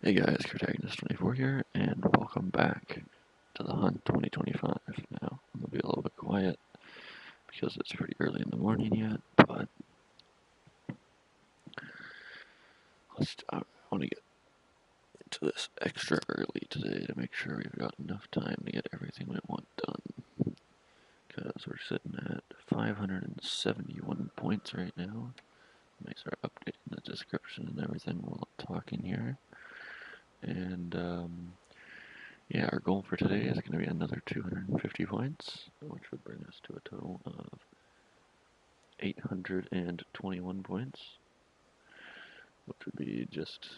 Hey guys, Protagonist24 here, and welcome back to the Hunt 2025. Now, I'm going to be a little bit quiet because it's pretty early in the morning yet, but I want to get into this extra early today to make sure we've got enough time to get everything we want done. Because we're sitting at 571 points right now. Make sure I update the description and everything while I'm talking here. And, yeah, our goal for today is going to be another 250 points, which would bring us to a total of 821 points, which would be just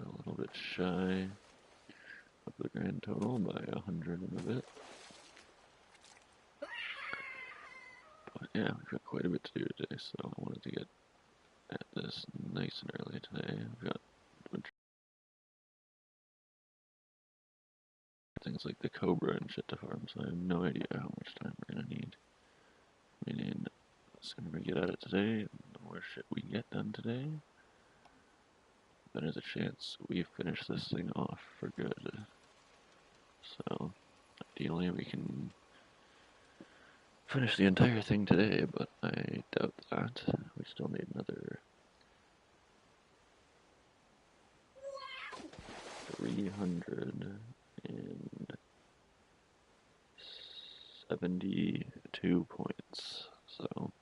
a little bit shy of the grand total by 100 and a bit. But yeah, we've got quite a bit to do today, so I wanted to get at this nice and early today. We've got things like the Cobra and shit to farm, so I have no idea how much time we're going to need. Meaning, the sooner we get at it today, the more shit we get done today, then there's a chance we finish this thing off for good. So, ideally we can finish the entire thing today, but I doubt that. We still need another 372 points. So,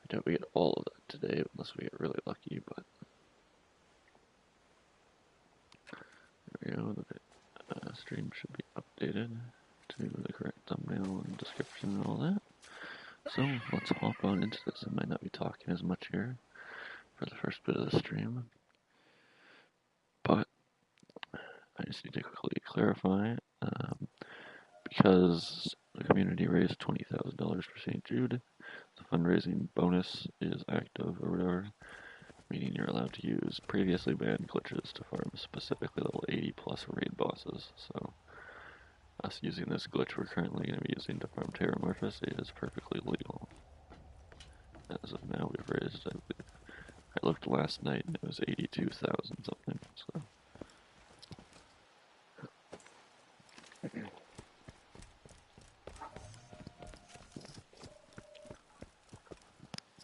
I doubt we get all of that today unless we get really lucky, but there we go. The stream should be updated to the correct thumbnail and description and all that. So let's hop on into this. I might not be talking as much here for the first bit of the stream, but I just need to quickly clarify, because the community raised $20,000 for St. Jude, the fundraising bonus is active or whatever, meaning you're allowed to use previously banned glitches to farm specifically level 80 plus raid bosses. So us using this glitch we're currently going to be using to farm Terramorphous is perfectly legal. As of now, we've raised, I believe, I looked last night and it was 82,000 something, so.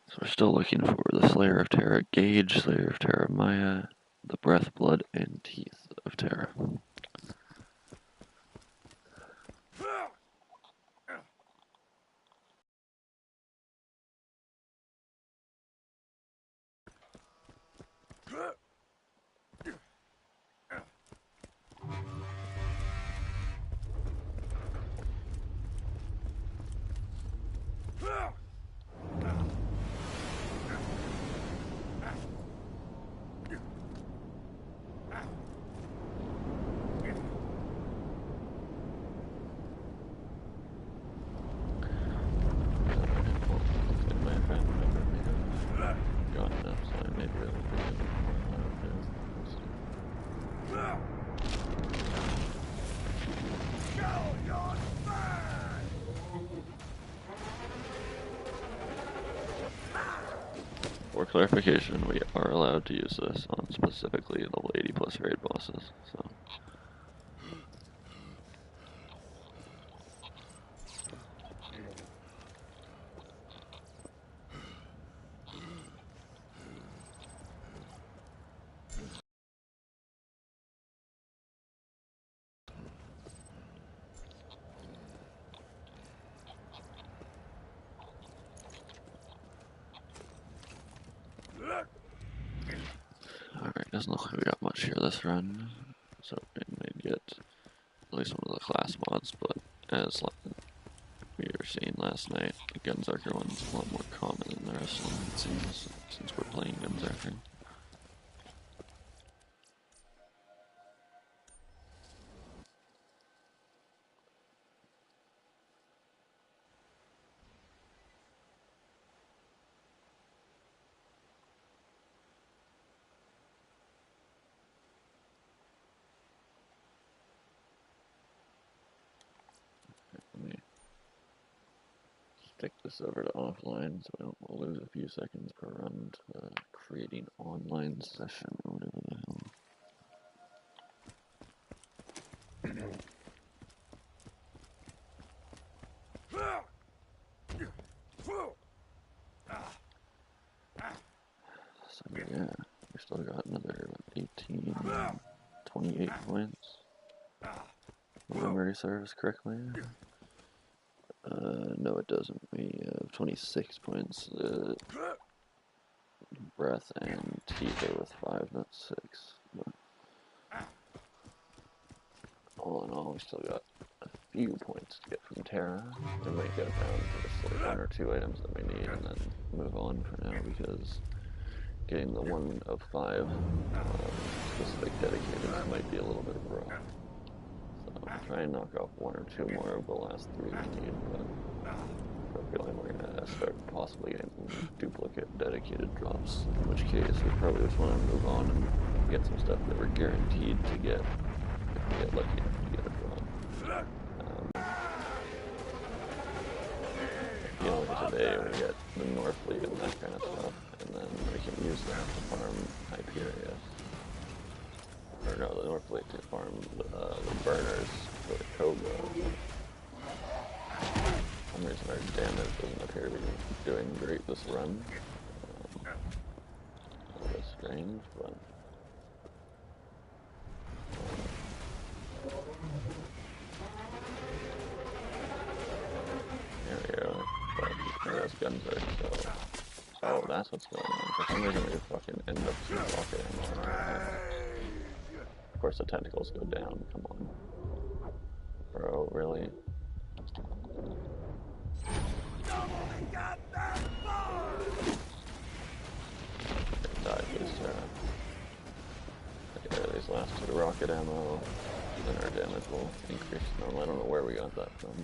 So we're still looking for the Slayer of Terra Gauge, Slayer of Terra Maya, the Breath, Blood, and Teeth of Terra. For clarification, we are allowed to use this on specifically level 80 plus raid bosses, so. Alright, doesn't look like we got much here this run, so we may get at least one of the class mods, but as we were seeing last night, the Gunzarker one's a lot more common than the rest of them, it seems, since we're playing Gunzarker. Let me stick this over to offline so we don't lose a few seconds per run to creating online session or whatever the hell. So yeah, we still got another 18, 28 points. If memory serves correctly. No, it doesn't. We have 26 points. Breath and teeth are with 5, not 6. But all in all, we still got a few points to get from Terra. We might get down to just like 1 or 2 items that we need and then move on for now because getting the 1 of 5 specific dedicated might be a little bit rough. So I'll try and knock off 1 or 2 more of the last 3 we need, but I feel like we're gonna start possibly getting duplicate dedicated drops, in which case we probably just want to move on and get some stuff that we're guaranteed to get if we get lucky enough to get a drop. Today we get the North Fleet and that kind of stuff, and then we can use that to farm Hyperius. Or no, the North Fleet to farm the burners for the Cobra. For some reason our damage doesn't appear to be doing great this run. A little bit strange, but... there we go. But those guns are so... oh, that's what's going on. For some reason we fucking end up with rocket ammo on our head. Of course the tentacles go down, come on. Bro, really? Die, please, Terra. Okay, these last 2 rocket ammo, then our damage will increase. No, I don't know where we got that from.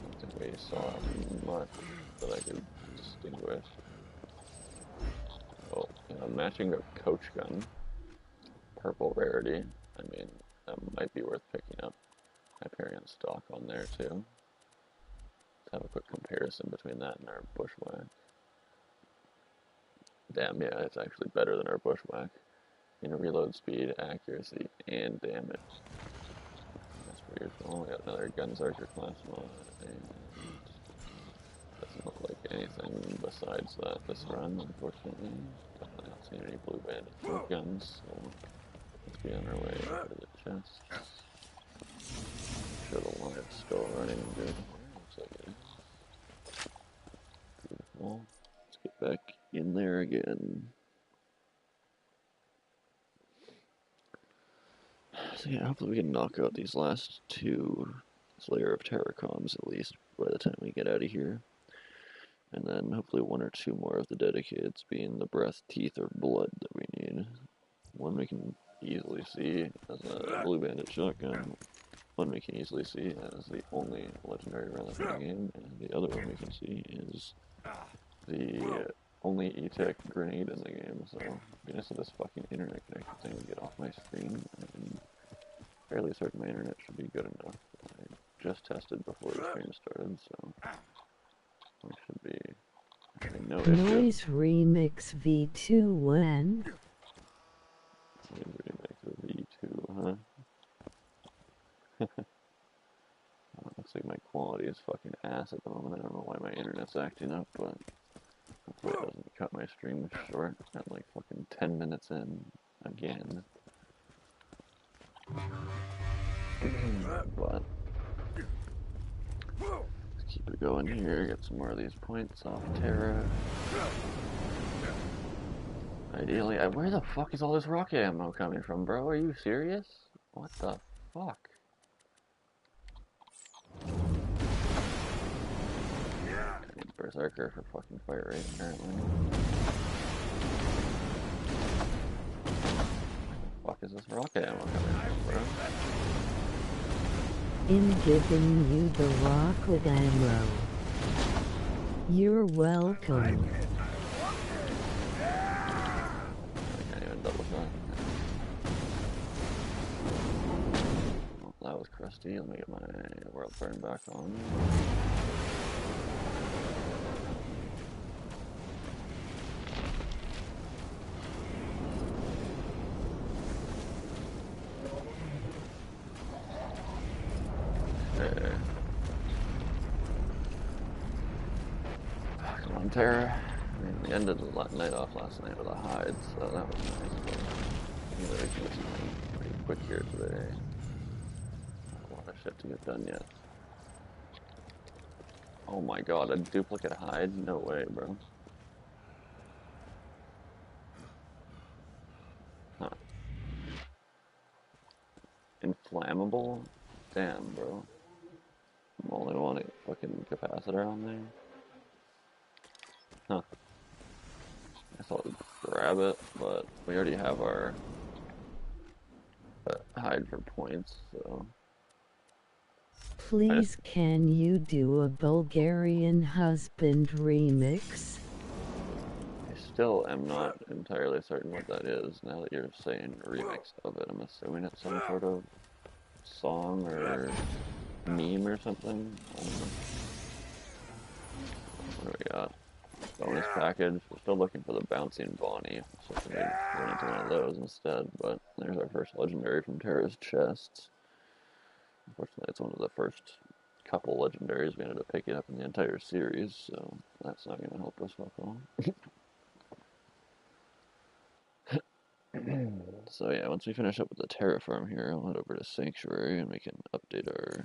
I don't think we saw much that I could distinguish. Oh, yeah, matching a coach gun. Purple rarity. I mean, that might be worth picking up. Hyperion stock on there too. Let's have a quick comparison between that and our bushwhack. Damn, yeah, it's actually better than our bushwhack in reload speed, accuracy, and damage. That's weird. Oh, we got another Guns Archer class mod, and doesn't look like anything besides that this run, unfortunately. Definitely not seeing any blue bandits or guns, so let's be on our way to the chest. Sure the line's still running good. Looks like it is. Beautiful. Let's get back in there again. So yeah, hopefully we can knock out these last 2 Slayer of Terracoms at least by the time we get out of here. And then hopefully 1 or 2 more of the dedicateds, being the breath, teeth, or blood that we need. One we can easily see as a blue bandit shotgun. One we can easily see as the only legendary relic in the game, and the other one we can see is the only E-Tech grenade in the game. So, goodness of this fucking internet connection thing to get off my screen. I'm fairly certain my internet should be good enough. I just tested before the stream started, so it should be no issue. Noise Remix V2 when? Noise Remix V2, huh? Looks like my quality is fucking ass at the moment. I don't know why my internet's acting up, but hopefully it doesn't cut my stream short at like fucking 10 minutes in again. But let's keep it going here, get some more of these points off Terra. Ideally, where the fuck is all this rocket ammo coming from, bro? Are you serious? What the fuck? Berserker for fucking fire rate, apparently. Where the fuck is this rocket ammo coming from, bro? In giving you the rocket ammo. You're welcome. I can't even double shot. Well, that was crusty. Let me get my world burn back on. on Terra. I mean, we ended the night off last night with a hide, so that was nice, but we can get something pretty quick here today. Not a lot of shit to get done yet. Oh my god, a duplicate hide? No way, bro. Huh. Inflammable? Damn, bro. I'm only wanting a fucking capacitor on there. Huh. I thought we'd grab it, but we already have our hide for points, so. Please can you do a Bulgarian husband remix? I still am not entirely certain what that is now that you're saying a remix of it. I'm assuming it's some sort of song or meme or something. I don't know. What do we got? Bonus package. We're still looking for the bouncing Bonnie, so we need to run into one of those instead. But there's our first legendary from Terra's chests. Unfortunately, it's one of the first couple legendaries we ended up picking up in the entire series, so that's not going to help us at all. So yeah, once we finish up with the Terra farm here, I'll head over to Sanctuary and we can update our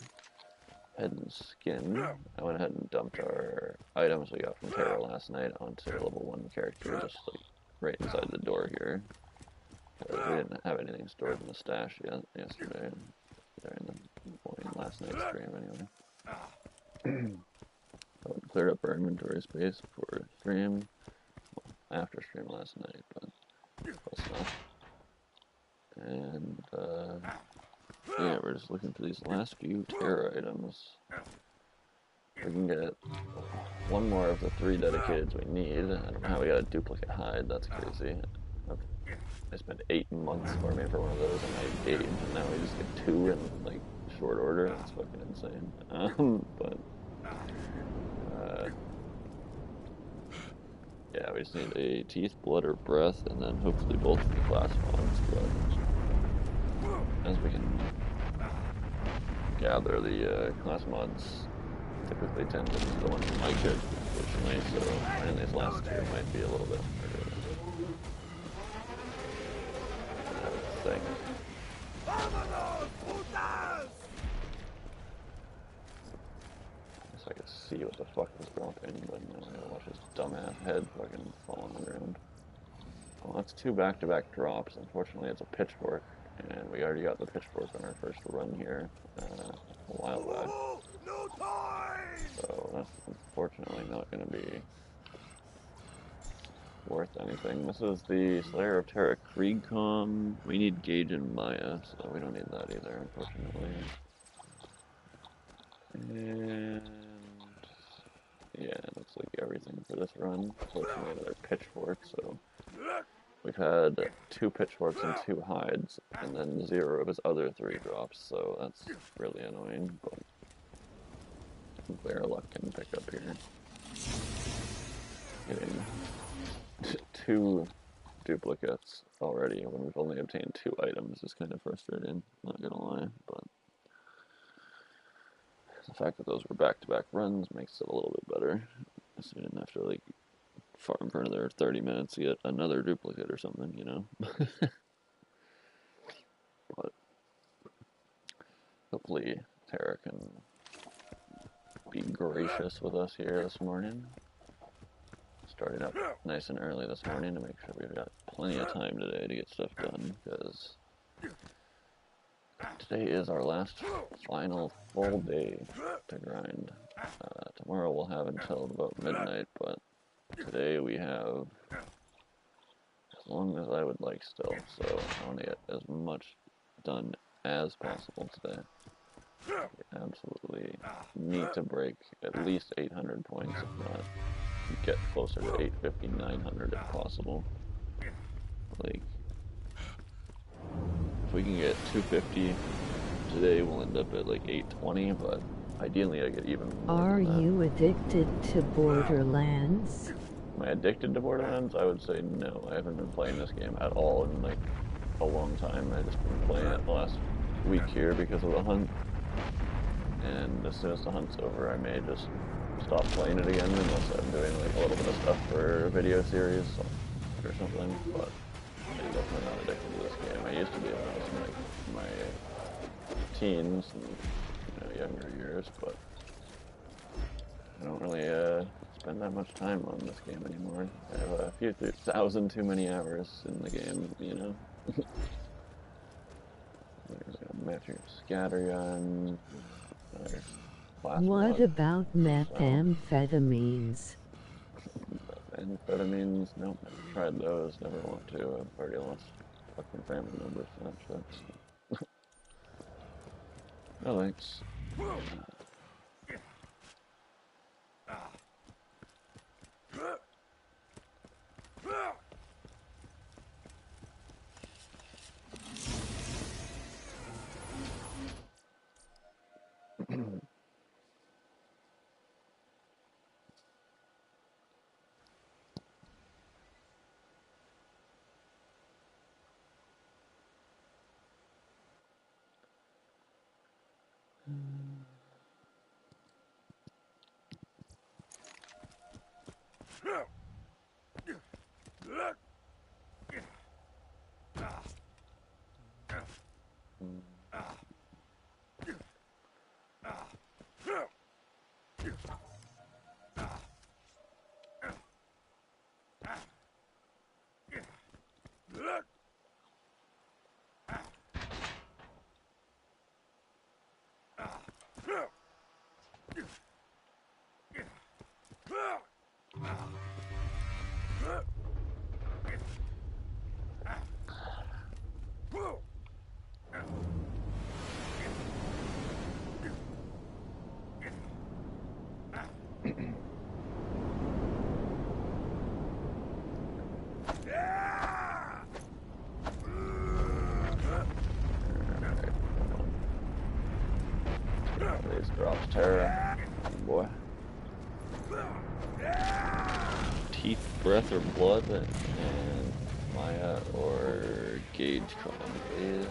head and skin. I went ahead and dumped our items we got from Terra last night onto a level 1 character, just like right inside the door here. Because we didn't have anything stored in the stash yet yesterday, during the morning last night's stream anyway. So we cleared up our inventory space before stream, well, after stream last night, but close enough. And yeah, we're just looking for these last few Terra items. We can get one more of the 3 dedicateds we need. I don't know how we got a duplicate hide, that's crazy. I spent 8 months farming for one of those on my age, and now we just get 2 in like short order. That's fucking insane. But yeah, we just need a teeth, blood, or breath, and then hopefully both of the class mods. But as we can gather, the class mods typically tend to be the ones that might get, unfortunately, so finding these last 2 might be a little bit harder. I would think. I guess I could see what the fuck was dropping, but no, I gotta watch his dumbass head fucking fall on the ground. Well, that's 2 back-to-back drops. Unfortunately, it's a pitchfork, and we already got the pitchfork on our first run here a while back. So that's unfortunately not going to be worth anything. This is the Slayer of Terra Kriegcom. We need Gage and Maya, so we don't need that either, unfortunately. And yeah, looks like everything for this run. Unfortunately, another pitchfork, so we've had 2 pitchforks and 2 hides, and then 0 of his other 3 drops, so that's really annoying, but hopefully our luck can pick up here. Getting 2 duplicates already when we've only obtained 2 items is kind of frustrating, not gonna lie, but the fact that those were back-to-back runs makes it a little bit better, so we didn't have to like farm for another 30 minutes to get another duplicate or something, you know? But hopefully Terra can be gracious with us here this morning. Starting up nice and early this morning to make sure we've got plenty of time today to get stuff done, because today is our last final full day to grind. Tomorrow we'll have until about midnight, but today we have as long as I would like still, so I want to get as much done as possible today. We absolutely need to break at least 800 points, if not get closer to 850, 900 if possible. Like, if we can get 250 today, we'll end up at like 820, but ideally I get even more. Are you addicted to Borderlands? Am I addicted to Borderlands? I would say no. I haven't been playing this game at all in like a long time. I've just been playing it the last week here because of the hunt. And as soon as the hunt's over, I may just stop playing it again unless I'm doing like a little bit of stuff for a video series or something. But I'm definitely not addicted to this game. I used to be when I was in like my teens and younger years, but I don't really spend that much time on this game anymore. I have a few thousand too many hours in the game, you know. There's a magic scattergun, another What plasma about cell. methamphetamines? Amphetamines, nope, never tried those, never want to. I've already lost fucking family members to that shit, so. No thanks. These drops terror, boy. Teeth, breath, or blood, and Maya or gauge column, please.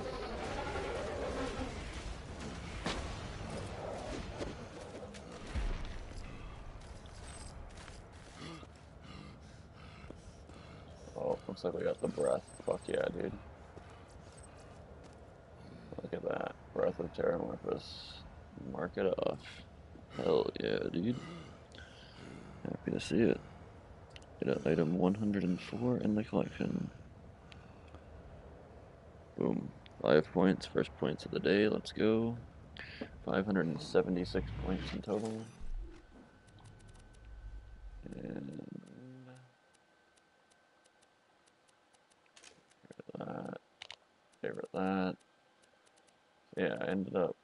Oh, looks like we got the breath. Fuck yeah, dude. Look at that. Breath of Terramorphous. Mark it off. Hell yeah, dude. Happy to see it. Get an item 104 in the collection. Boom. 5 points, first points of the day, let's go. 576 points in total. And that, favorite that. Yeah, I ended up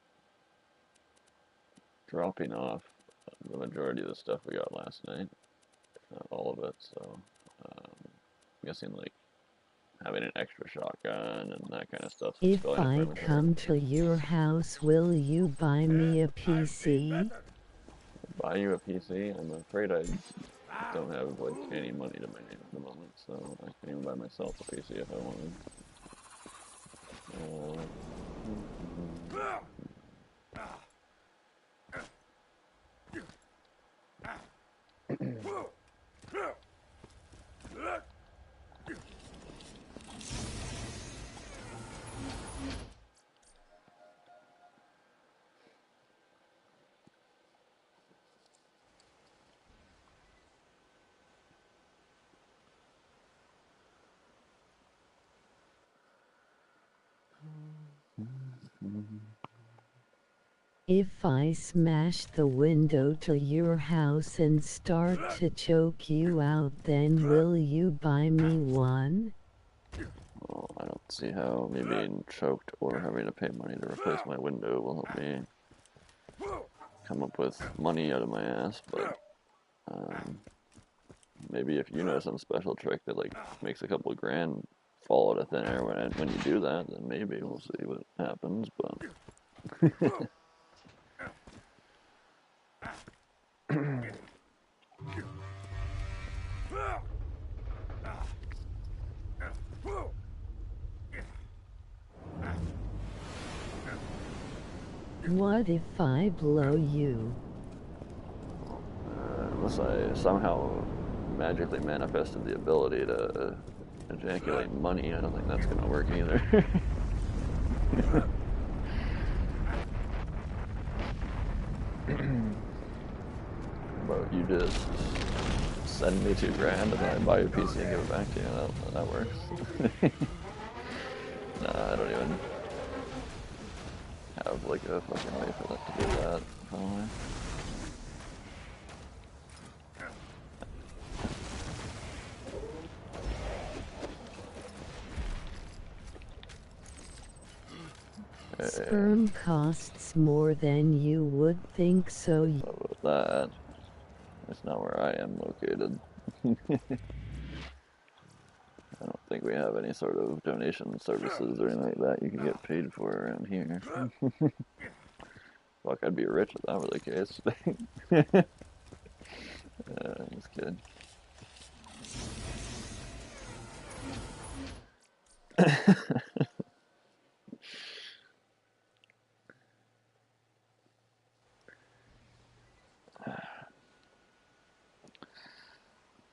dropping off the majority of the stuff we got last night. Not all of it, so I'm guessing like having an extra shotgun and that kind of stuff is If filling up my I inventory. come to your house, will you buy me a PC? Buy you a PC? I'm afraid I don't have like any money to my name at the moment, so I can't even buy myself a PC if I wanted. If I smash the window to your house and start to choke you out, then will you buy me one? Well, I don't see how me being choked or having to pay money to replace my window will help me come up with money out of my ass, but maybe if you know some special trick that like makes a couple of grand fall out of thin air when you do that, then maybe we'll see what happens, but What if I blow you? unless I somehow magically manifested the ability to ejaculate money, I don't think that's gonna work either. But you just send me $2,000 and then I buy you a PC and give it back to you. That works. Nah, I don't even have like a fucking way for that to do that. Probably. Sperm costs more than you would think, so With that, that's not where I am located. I don't think we have any sort of donation services or anything like that you can get paid for around here. Fuck, I'd be rich if that were the case. Just kidding.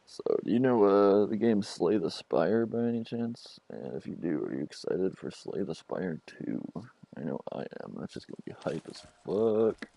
So, do you know the game Slay the Spire by any chance? And if you do, are you excited for Slay the Spire 2? I know I am. That's just gonna be hype as fuck.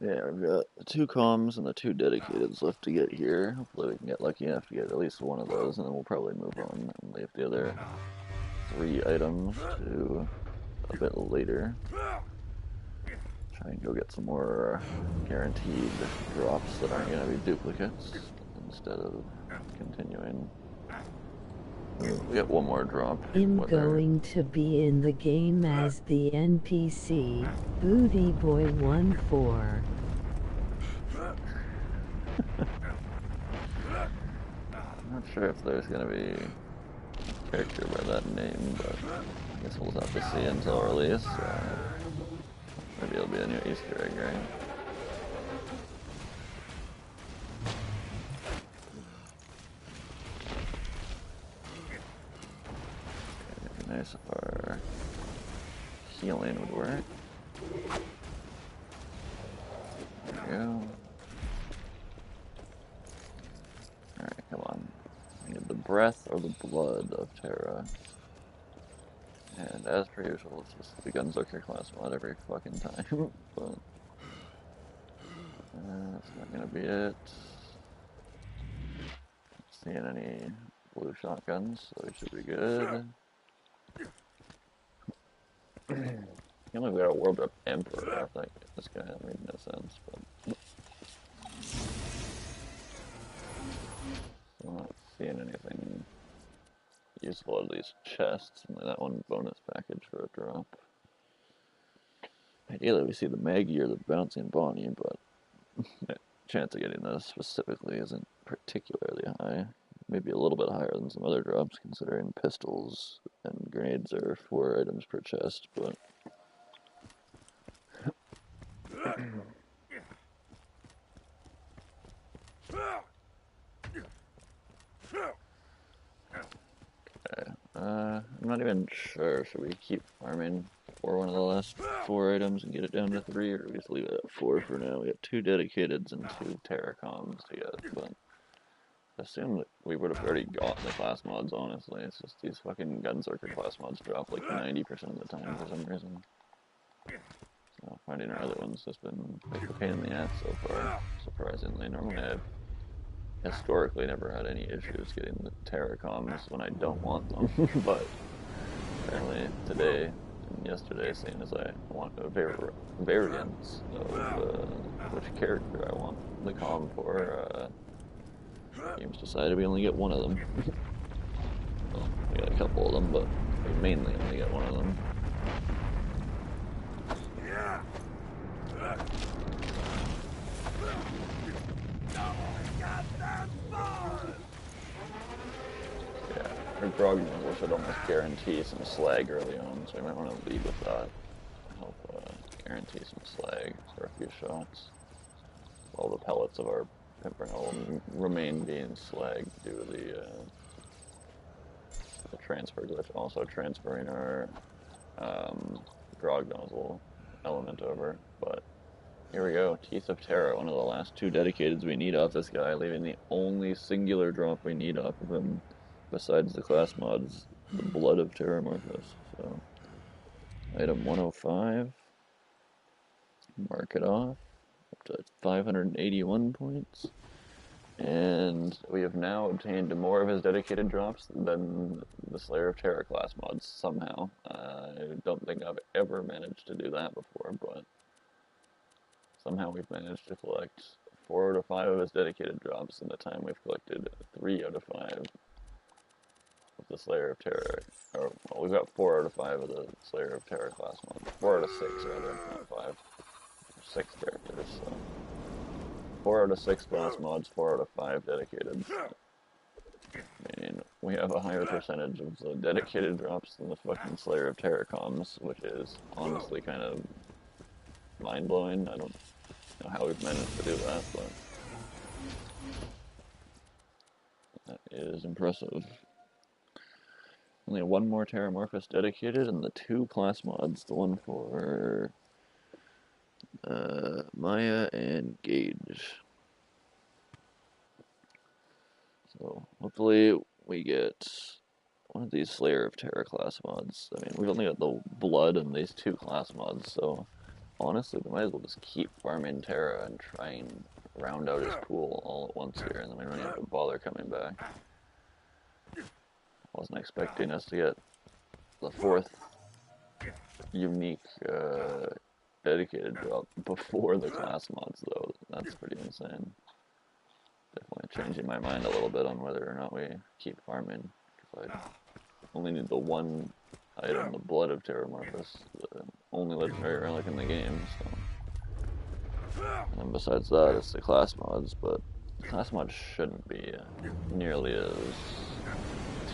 Yeah, I've got the 2 comms and the 2 dedicateds left to get here. Hopefully we can get lucky enough to get at least one of those, and then we'll probably move on and leave the other 3 items to a bit later. Try and go get some more guaranteed drops that aren't going to be duplicates instead of continuing. We got one more drop. I'm going to be in the game as the NPC, Booty Boy 14. I'm not sure if there's going to be a character by that name, but I guess we'll have to see until release. Maybe it'll be a new Easter egg, right? It'd be nice if our healing would work. There we go. Alright, come on. I need the breath or the blood of Terra. And as per usual, it's just the Gunzerker class mod every fucking time. But that's not gonna be it. Not seeing any blue shotguns, so we should be good. Can't believe we got a World Up Emperor. I think this guy made no sense, but I'm not seeing anything useful out of these chests. Only that one bonus package for a drop. Ideally, we see the Maggie or the Bouncing Bonnie, but the chance of getting those specifically isn't particularly high. Maybe a little bit higher than some other drops, considering pistols and grenades are 4 items per chest, but okay. I'm not even sure. Should we keep farming for one of the last 4 items and get it down to 3, or do we just leave it at 4 for now? We got 2 dedicateds and 2 terracoms to get, but I assume that we would have already gotten the class mods, honestly. It's just these fucking Gunzerker class mods drop like 90% of the time for some reason. So finding our other ones has been like a pain in the ass so far, surprisingly. Normally I've historically never had any issues getting the terracoms when I don't want them, but apparently today and yesterday, seeing as I want a variance of which character I want the com for, games decided we only get one of them. Well, we got a couple of them, but we mainly only get one of them. Yeah, her grog was should almost guarantee some slag early on, so we might want to lead with that. Help guarantee some slag for a few shots. All the pellets of our pimpernel will remain being slag due to the transfer glitch. Also transferring our grog nozzle element over, but here we go. Teeth of Terra, one of the last 2 dedicateds we need off this guy, leaving the only singular drop we need off of him, besides the class mods, the Blood of Terramorphous. So, item 105, mark it off, up to 581 points, and we have now obtained more of his dedicated drops than the Slayer of Terra class mods, somehow. I don't think I've ever managed to do that before, but somehow we've managed to collect 4 out of 5 of his dedicated drops in the time we've collected 3 out of 5 of the Slayer of Terra. Or, well, we've got 4 out of 5 of the Slayer of Terra class mods. 4 out of 6, rather, not 5. 6 characters, so. 4 out of 6 class mods, 4 out of 5 dedicated. I mean, we have a higher percentage of the dedicated drops than the fucking Slayer of Terra comms, which is honestly kind of mind-blowing. I don't know how we've managed to do that, but that is impressive. Only 1 more Terramorphous dedicated, and the 2 class mods, the one for Maya and Gage. So hopefully we get one of these Slayer of Terra class mods. I mean, we've only got the Blood and these 2 class mods, so honestly, we might as well just keep farming Terra and try and round out his pool all at once here, and then we don't even have to bother coming back. I wasn't expecting us to get the 4th unique dedicated drop before the class mods, though. That's pretty insane. Definitely changing my mind a little bit on whether or not we keep farming, because I only need the 1 item, the Blood of Terramorphous, the only legendary relic in the game, so. And then besides that, it's the class mods, but the class mods shouldn't be nearly as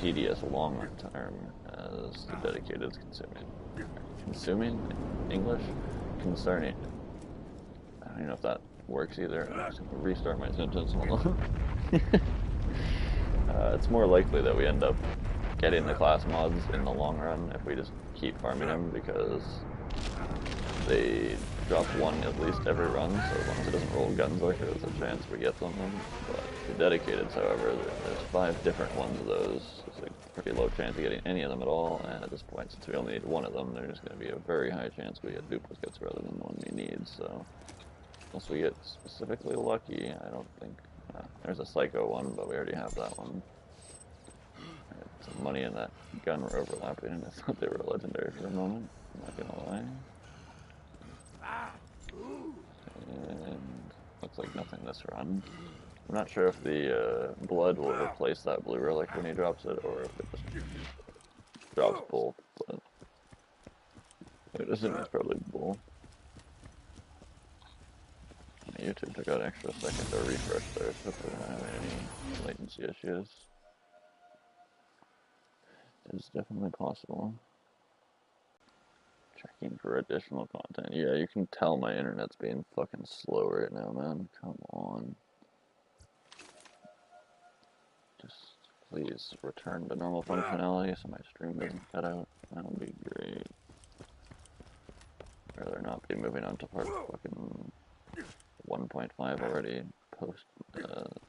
tedious long term as the dedicated consuming English? Concerning. I don't even know if that works either. I'm just gonna restart my sentence. Hold on. It's more likely that we end up getting the class mods in the long run if we just keep farming them, because they drop 1 at least every run, so as long as it doesn't roll Gunslinger, there's a chance we get them. But the dedicateds, however, there's 5 different ones of those. It's a pretty low chance of getting any of them at all, and at this point, since we only need 1 of them, there's just going to be a very high chance we get duplicates rather than the one we need, so unless we get specifically lucky, I don't think. There's a Psycho one, but we already have that one. I had some money in that gun were overlapping, and I thought they were legendary for a moment, I'm not gonna lie. And looks like nothing this run. I'm not sure if the Blood will replace that blue relic when he drops it, or if it just drops both, but I would assume it's probably both. YouTube took out an extra second to refresh there, so hopefully we don't have any latency issues. It's definitely possible. Checking for additional content. Yeah, you can tell my internet's being fucking slow right now, man. Come on. Just please return to normal functionality so my stream doesn't cut out. That would be great. I'd rather not be moving on to part fucking 1.5 already,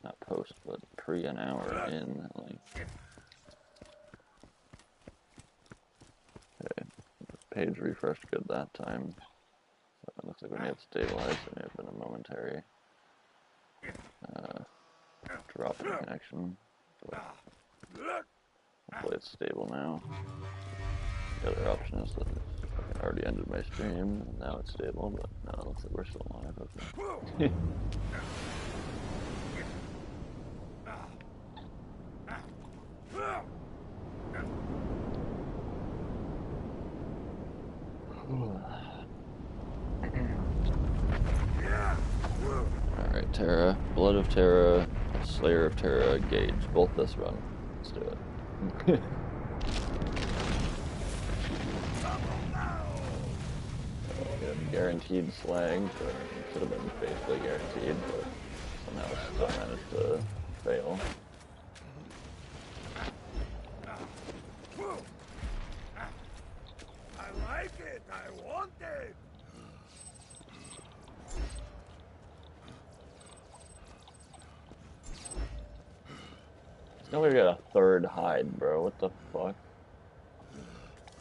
not post, but pre an hour in, like. Okay, page refreshed good that time. So it looks like we may have stabilized, there may have been a momentary drop in connection, but hopefully it's stable now. The other option is that I already ended my stream, and now it's stable, but no, it looks like we're still alive. Okay. Alright, Terra, Blood of Terra, Slayer of Terra, Gage, both this run. Let's do it. guaranteed slag, or it should have been basically guaranteed, but somehow it still managed to fail. I like it. I want it. Now we've got a third hide, bro. What the fuck?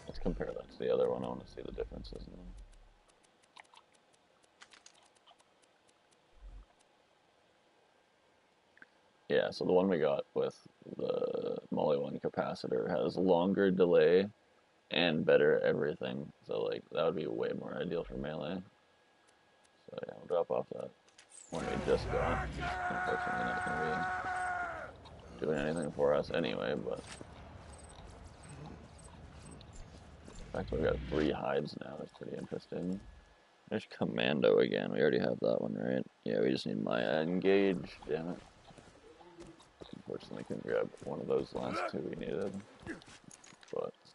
Let's compare that to the other one. I want to see the differences now. Yeah, so the one we got with the Molly 1 capacitor has longer delay and better everything. So, like, that would be way more ideal for melee. So, yeah, we'll drop off that one we just got. Unfortunately, not going to be doing anything for us anyway, but the fact that we've got 3 hides now is pretty interesting. There's Commando again. We already have that one, right? Yeah, we just need Maya Engage. Damn it. Unfortunately, couldn't grab one of those last 2 we needed. But